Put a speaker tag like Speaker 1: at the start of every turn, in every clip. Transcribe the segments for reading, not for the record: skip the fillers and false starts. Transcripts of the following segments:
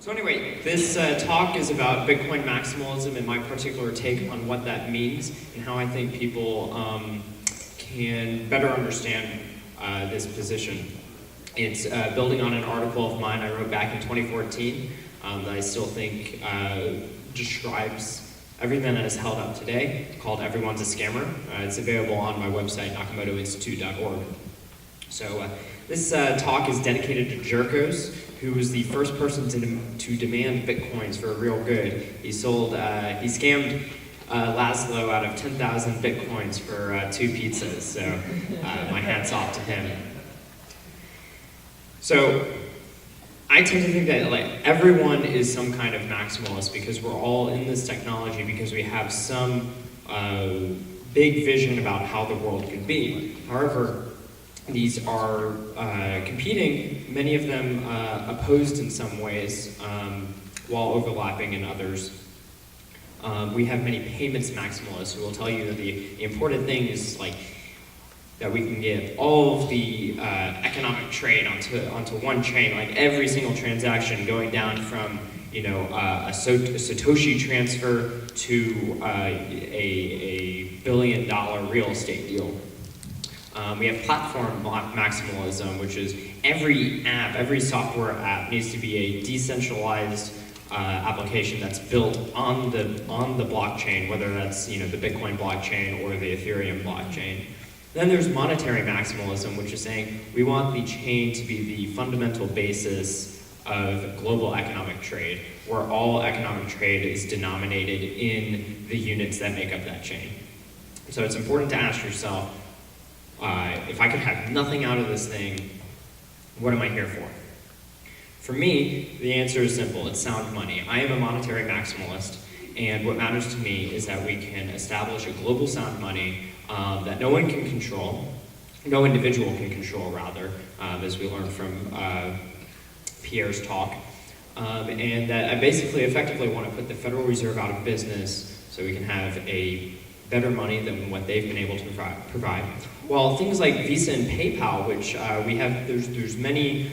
Speaker 1: So anyway, this talk is about Bitcoin maximalism and my particular take on what that means and how I think people can better understand this position. It's building on an article of mine I wrote back in 2014 that I still think describes everything that is held up today, called Everyone's a Scammer. It's available on my website, nakamotoinstitute.org. So this talk is dedicated to Jerkos, who was the first person to demand Bitcoins for a real good. He scammed Laszlo out of 10,000 Bitcoins for 2 pizzas, so my hat's off to him. So I tend to think that everyone is some kind of maximalist because we're all in this technology because we have some big vision about how the world could be. However, these are competing, many of them opposed in some ways, while overlapping in others. We have many payments maximalists who will tell you that the important thing is that we can get all of the economic trade onto one chain, like every single transaction going down from a Satoshi transfer to a $1 billion real estate deal. We have platform maximalism, which is every software app needs to be a decentralized application that's built on the blockchain, whether that's the Bitcoin blockchain or the Ethereum blockchain. Then there's monetary maximalism, which is saying we want the chain to be the fundamental basis of global economic trade, where all economic trade is denominated in the units that make up that chain. So it's important to ask yourself, if I could have nothing out of this thing, what am I here for? For me, the answer is simple. It's sound money. I am a monetary maximalist, and what matters to me is that we can establish a global sound money that no one can control, no individual can control, rather, as we learned from Pierre's talk, and that I basically effectively want to put the Federal Reserve out of business so we can have a better money than what they've been able to provide. Well, things like Visa and PayPal, which there's many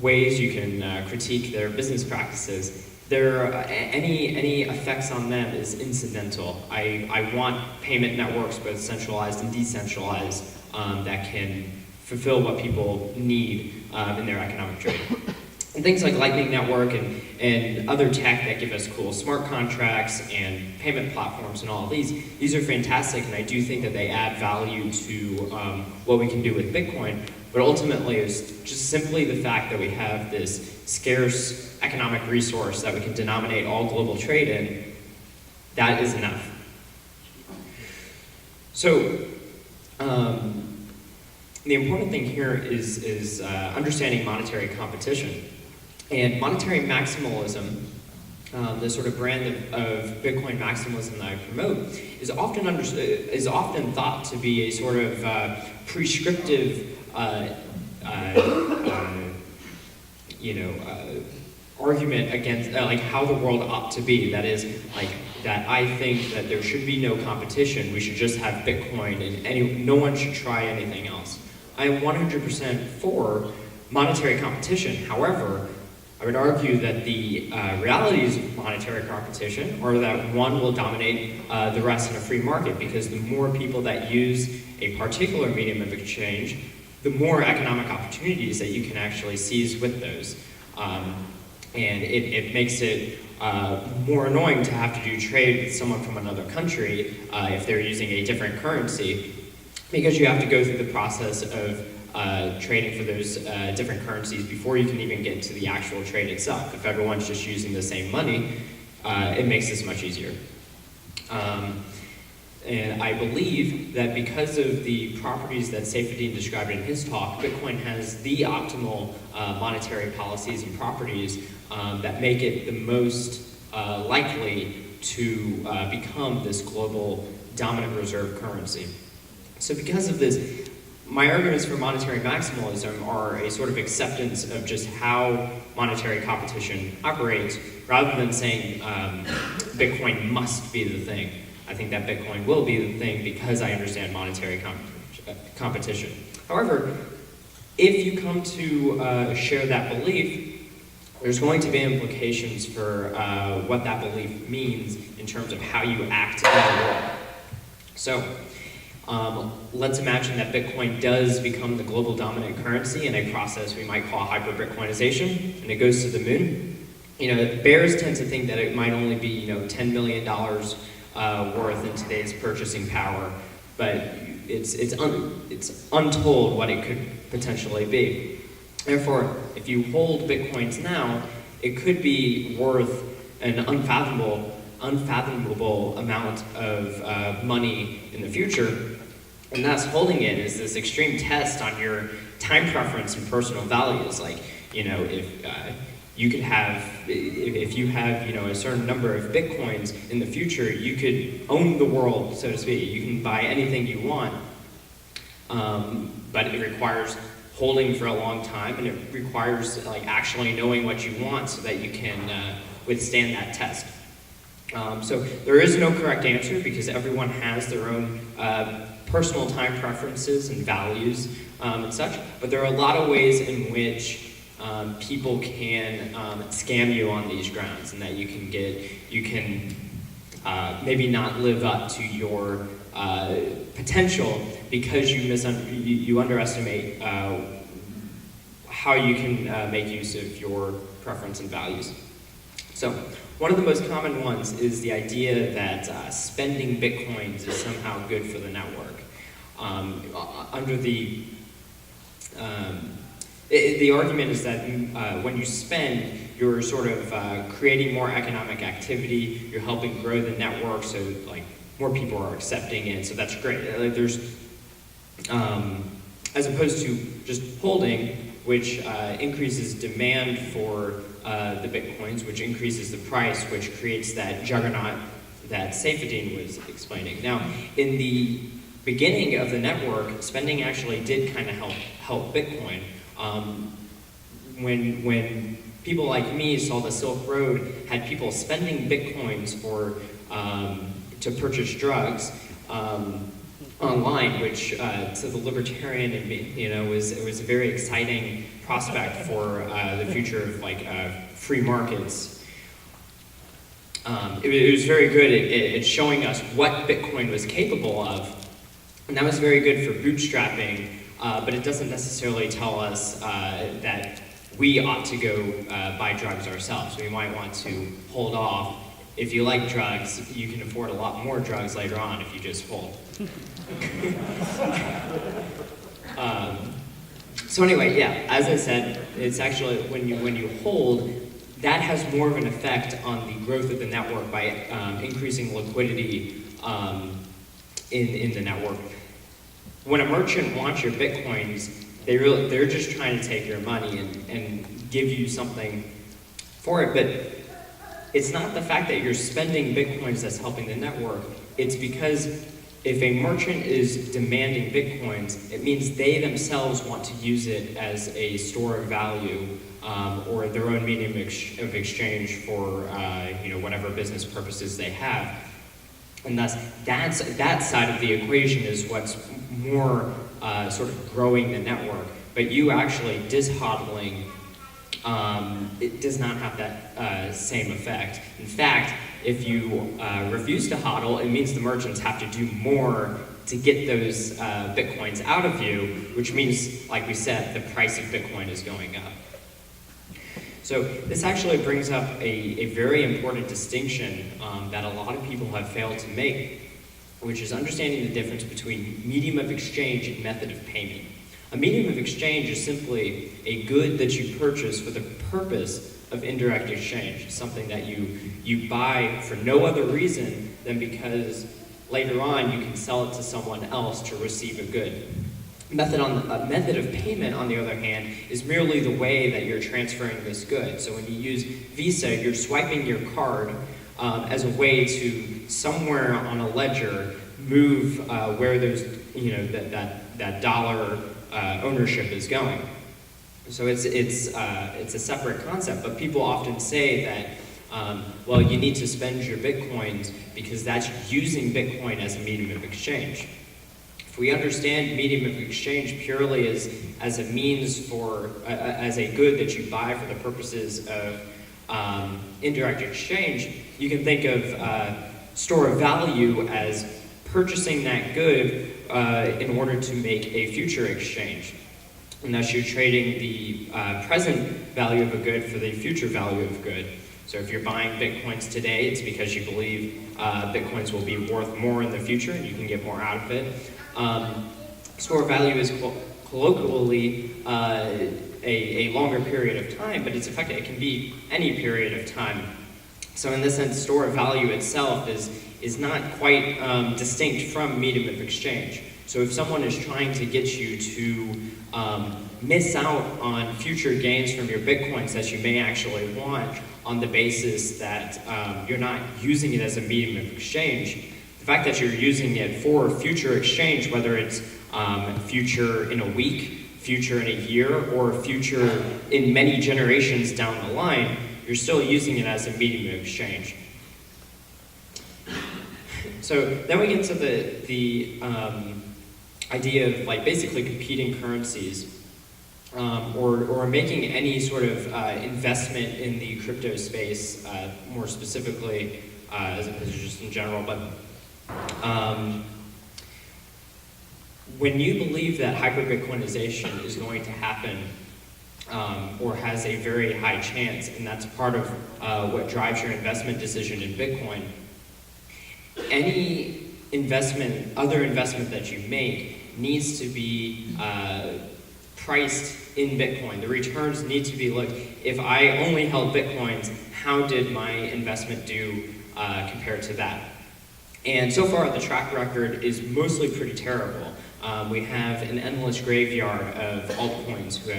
Speaker 1: ways you can critique their business practices. Any effects on them is incidental. I want payment networks, both centralized and decentralized, that can fulfill what people need in their economic trade. And things like Lightning Network and other tech that give us cool smart contracts and payment platforms and all of these are fantastic, and I do think that they add value to what we can do with Bitcoin. But ultimately, it's just simply the fact that we have this scarce economic resource that we can denominate all global trade in, that is enough. So, the important thing here is understanding monetary competition. And monetary maximalism, the sort of brand of Bitcoin maximalism that I promote, is often thought to be a sort of prescriptive argument against how the world ought to be. That is, that I think that there should be no competition. We should just have Bitcoin, and no one should try anything else. I am 100% for monetary competition. However, I would argue that the realities of monetary competition are that one will dominate the rest in a free market, because the more people that use a particular medium of exchange, the more economic opportunities that you can actually seize with those. And it makes it more annoying to have to do trade with someone from another country if they're using a different currency, because you have to go through the process of trading for those different currencies before you can even get to the actual trade itself. If everyone's just using the same money, it makes this much easier. And I believe that because of the properties that Saifedean described in his talk, Bitcoin has the optimal monetary policies and properties that make it the most likely to become this global dominant reserve currency. So because of this, my arguments for monetary maximalism are a sort of acceptance of just how monetary competition operates, rather than saying Bitcoin must be the thing. I think that Bitcoin will be the thing because I understand monetary competition. However, if you come to share that belief, there's going to be implications for what that belief means in terms of how you act in the world. So let's imagine that Bitcoin does become the global dominant currency in a process we might call hyper-Bitcoinization, and it goes to the moon. Bears tend to think that it might only be, $10 million worth in today's purchasing power, but it's untold what it could potentially be. Therefore, if you hold Bitcoins now, it could be worth an unfathomable amount of money in the future, and thus holding it is this extreme test on your time preference and personal values. Like, if you have a certain number of Bitcoins in the future, you could own the world, so to speak. You can buy anything you want, but it requires holding for a long time, and it requires actually knowing what you want so that you can withstand that test. So there is no correct answer because everyone has their own personal time preferences and values and such, but there are a lot of ways in which people can scam you on these grounds, and that you can maybe not live up to your potential because you underestimate how you can make use of your preference and values. So one of the most common ones is the idea that spending Bitcoins is somehow good for the network. The argument is that when you spend, you're sort of creating more economic activity, you're helping grow the network, so more people are accepting it, so that's great. There's, as opposed to just holding, which increases demand for the Bitcoins, which increases the price, which creates that juggernaut that Saifedean was explaining. Now, in the beginning of the network, spending actually did kind of help Bitcoin. When people like me saw the Silk Road had people spending Bitcoins to purchase drugs online, which to the libertarian in me, was a very exciting prospect for the future of free markets. It was very good at showing us what Bitcoin was capable of, and that was very good for bootstrapping. But it doesn't necessarily tell us that we ought to go buy drugs ourselves. We might want to hold off. If you like drugs, you can afford a lot more drugs later on if you just hold. So anyway, yeah, as I said, it's actually when you hold, that has more of an effect on the growth of the network by increasing liquidity in the network. When a merchant wants your Bitcoins, they're just trying to take your money and give you something for it. But it's not the fact that you're spending Bitcoins that's helping the network. It's because if a merchant is demanding Bitcoins, it means they themselves want to use it as a store of value or their own medium of exchange for whatever business purposes they have. And thus, that side of the equation is what's more sort of growing the network. But you actually dishodling, it does not have that same effect. In fact, if you refuse to hodl, it means the merchants have to do more to get those Bitcoins out of you, which means, like we said, the price of Bitcoin is going up. So this actually brings up a very important distinction that a lot of people have failed to make, which is understanding the difference between medium of exchange and method of payment. A medium of exchange is simply a good that you purchase for the purpose of indirect exchange, something that you buy for no other reason than because later on you can sell it to someone else to receive a good. Method of payment, on the other hand, is merely the way that you're transferring this good. So when you use Visa, you're swiping your card as a way to somewhere on a ledger move where there's that dollar ownership is going. So it's a separate concept, but people often say that well, you need to spend your Bitcoins because that's using Bitcoin as a medium of exchange. If we understand medium of exchange purely as a means for, as a good that you buy for the purposes of indirect exchange, you can think of store of value as purchasing that good in order to make a future exchange. And thus you're trading the present value of a good for the future value of a good. So if you're buying Bitcoins today, it's because you believe Bitcoins will be worth more in the future and you can get more out of it. Store of value is colloquially a longer period of time, but it's effective. It can be any period of time. So in this sense, store of value itself is not quite distinct from medium of exchange. So if someone is trying to get you to miss out on future gains from your Bitcoins that you may actually want on the basis that you're not using it as a medium of exchange, the fact that you're using it for future exchange, whether it's future in a week, future in a year, or future in many generations down the line, you're still using it as a medium of exchange. So then we get to the idea of like basically competing currencies, or making any sort of investment in the crypto space, more specifically as opposed to just in general. But when you believe that hyper-Bitcoinization is going to happen, or has a very high chance, and that's part of what drives your investment decision in Bitcoin, any investment, other investment that you make needs to be priced in Bitcoin. The returns need to be looked. If I only held Bitcoins, how did my investment do compared to that? And so far, the track record is mostly pretty terrible. We have an endless graveyard of altcoins who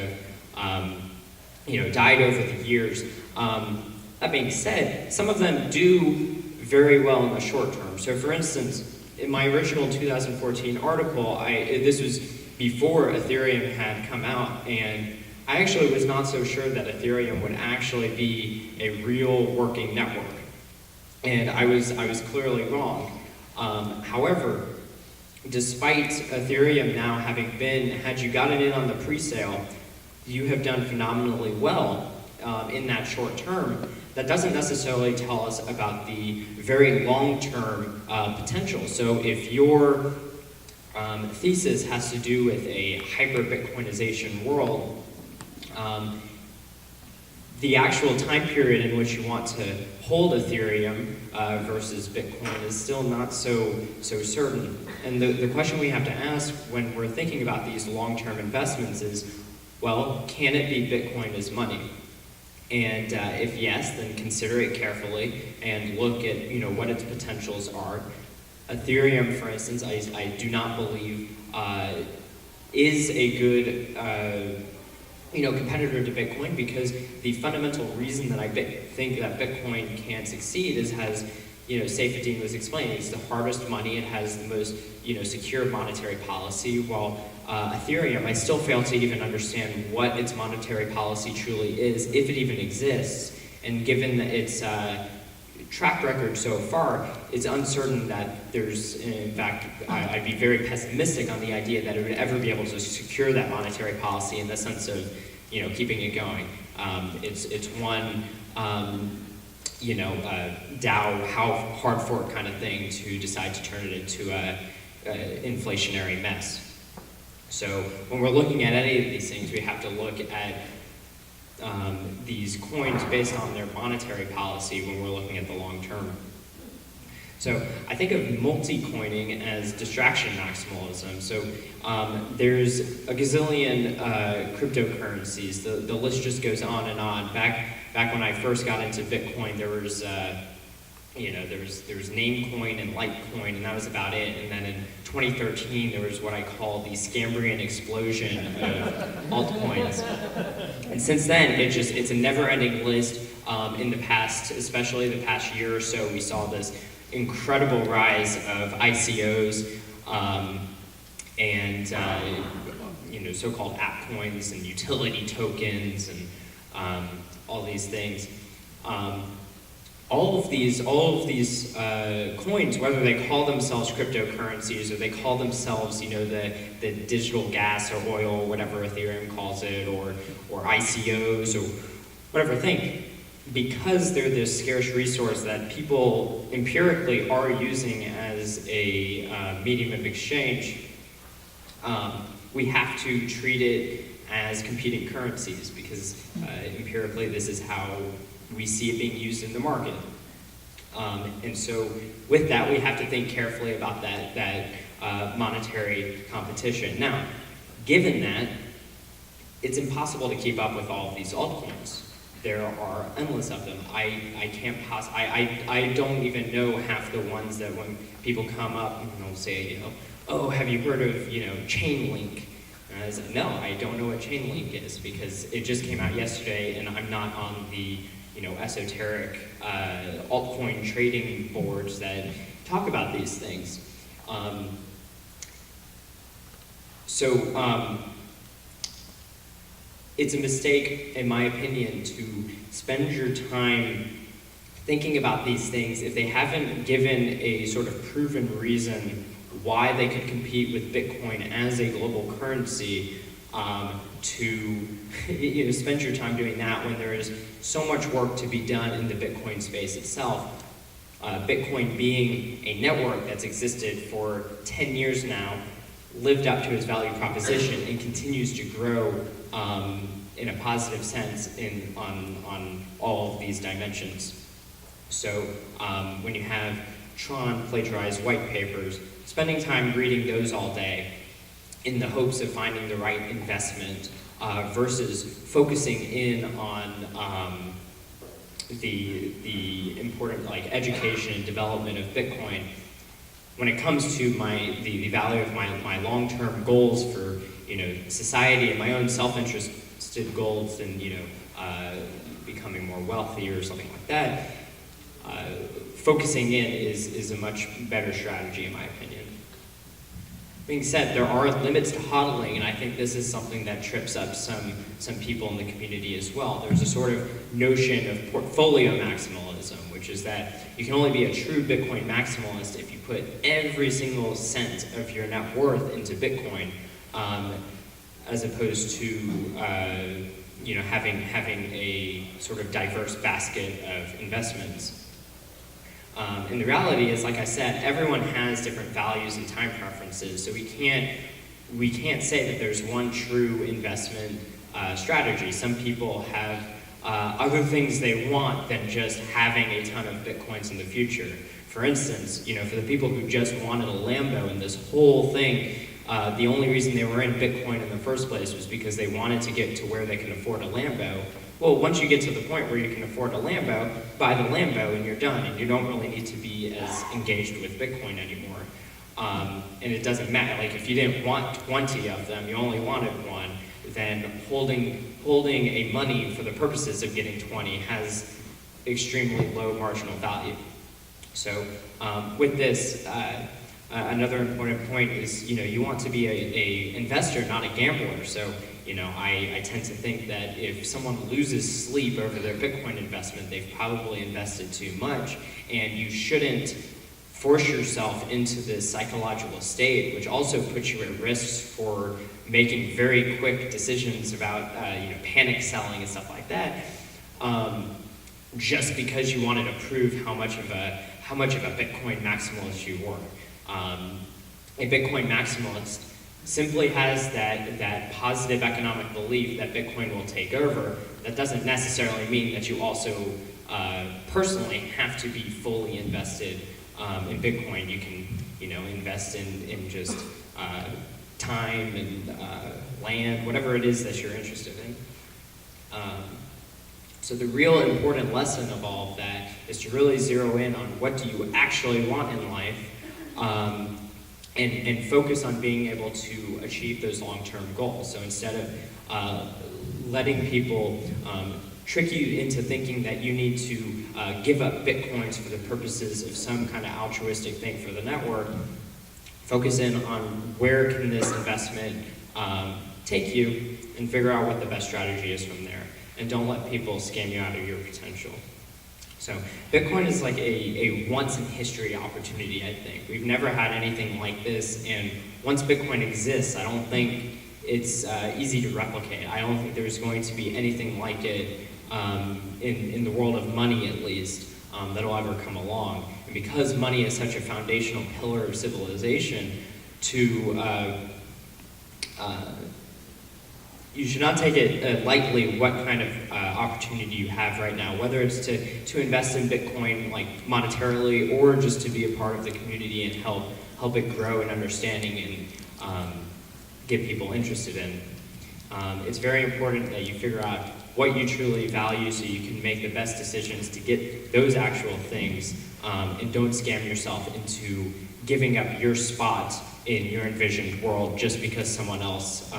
Speaker 1: have died over the years. That being said, some of them do very well in the short term. So for instance, in my original 2014 article, this was before Ethereum had come out, and I actually was not so sure that Ethereum would actually be a real working network. And I was clearly wrong. However, despite Ethereum now having been, had you gotten in on the pre-sale, you have done phenomenally well in that short term. That doesn't necessarily tell us about the very long-term potential. So if your thesis has to do with a hyper-Bitcoinization world, the actual time period in which you want to hold Ethereum versus Bitcoin is still not so certain. And the question we have to ask when we're thinking about these long-term investments is, well, can it be Bitcoin as money? And if yes, then consider it carefully and look at what its potentials are. Ethereum, for instance, I do not believe is a good competitor to Bitcoin, because the fundamental reason that I think that Bitcoin can succeed is, as Saifedean was explaining, it's the hardest money, it has the most secure monetary policy, while Ethereum, I still fail to even understand what its monetary policy truly is, if it even exists. And given its track record so far, it's uncertain that there's, in fact, I'd be very pessimistic on the idea that it would ever be able to secure that monetary policy in the sense of, keeping it going. It's one, DAO, how hard fork kind of thing to decide to turn it into a inflationary mess. So when we're looking at any of these things, we have to look at these coins based on their monetary policy when we're looking at the long term. So I think of multi-coining as distraction maximalism. So there's a gazillion cryptocurrencies. The list just goes on and on. Back when I first got into Bitcoin, there was there was Namecoin and Litecoin, and that was about it. And then in 2013, there was what I call the Scambrian explosion of altcoins. And since then, it's a never-ending list. In the past, especially the past year or so, we saw this incredible rise of ICOs and so-called app coins and utility tokens and all these things. all of these coins, whether they call themselves cryptocurrencies or they call themselves, the digital gas or oil, or whatever Ethereum calls it, or ICOs or whatever thing, because they're this scarce resource that people empirically are using as a medium of exchange, we have to treat it as competing currencies, because empirically this is how we see it being used in the market. And so with that, we have to think carefully about that monetary competition. Now, given that, it's impossible to keep up with all of these altcoins. There are endless of them. I don't even know half the ones that when people come up and they'll say, oh, have you heard of, Chainlink? And I said, no, I don't know what Chainlink is, because it just came out yesterday and I'm not on the esoteric altcoin trading boards that talk about these things. It's a mistake, in my opinion, to spend your time thinking about these things if they haven't given a sort of proven reason why they could compete with Bitcoin as a global currency. To spend your time doing that when there is so much work to be done in the Bitcoin space itself. Bitcoin being a network that's existed for 10 years now, lived up to its value proposition and continues to grow in a positive sense on all of these dimensions. So when you have Tron plagiarized white papers, spending time reading those all day in the hopes of finding the right investment versus focusing in on the important education and development of Bitcoin. When it comes to the value of my long-term goals for society and my own self-interested goals and becoming more wealthy or something like that, focusing in is a much better strategy in my opinion. Being said, there are limits to hodling, and I think this is something that trips up some people in the community as well. There's a sort of notion of portfolio maximalism, which is that you can only be a true Bitcoin maximalist if you put every single cent of your net worth into Bitcoin, as opposed to having a sort of diverse basket of investments. And the reality is, like I said, everyone has different values and time preferences, so we can't say that there's one true investment strategy. Some people have other things they want than just having a ton of Bitcoins in the future. For instance, for the people who just wanted a Lambo and this whole thing, the only reason they were in Bitcoin in the first place was because they wanted to get to where they can afford a Lambo. Well, once you get to the point where you can afford a Lambo, buy the Lambo and you're done, and you don't really need to be as engaged with Bitcoin anymore. And it doesn't matter, if you didn't want 20 of them, you only wanted one, then holding a money for the purposes of getting 20 has extremely low marginal value. So with this, another important point is, you want to be a investor, not a gambler. So, I tend to think that if someone loses sleep over their Bitcoin investment, they've probably invested too much, and you shouldn't force yourself into this psychological state, which also puts you at risk for making very quick decisions about, panic selling and stuff like that, just because you wanted to prove how much of a Bitcoin maximalist you were. A Bitcoin maximalist simply has that positive economic belief that Bitcoin will take over. That doesn't necessarily mean that you also personally have to be fully invested in Bitcoin. You can, invest in just time and land, whatever it is that you're interested in. So the real important lesson of all of that is to really zero in on what do you actually want in life, and focus on being able to achieve those long-term goals. So instead of letting people trick you into thinking that you need to give up Bitcoins for the purposes of some kind of altruistic thing for the network, focus in on where can this investment take you and figure out what the best strategy is from there. And don't let people scam you out of your potential. So Bitcoin is like a once in history opportunity, I think. We've never had anything like this, and once Bitcoin exists, I don't think it's easy to replicate. I don't think there's going to be anything like it in the world of money, at least, that'll ever come along. And because money is such a foundational pillar of civilization, you should not take it lightly what kind of opportunity you have right now, whether it's to invest in Bitcoin like monetarily or just to be a part of the community and help it grow in understanding and get people interested in. It's very important that you figure out what you truly value so you can make the best decisions to get those actual things, and don't scam yourself into giving up your spot in your envisioned world just because someone else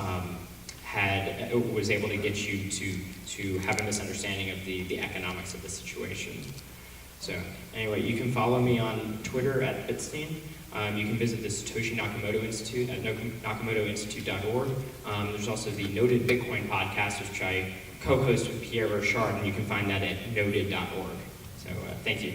Speaker 1: was able to get you to have a misunderstanding of the economics of the situation. So anyway, you can follow me on Twitter at Bitstein. You can visit the Satoshi Nakamoto Institute at nakamotoinstitute.org. There's also the Noted Bitcoin podcast, which I co-host with Pierre Rochard, and you can find that at noted.org. So thank you.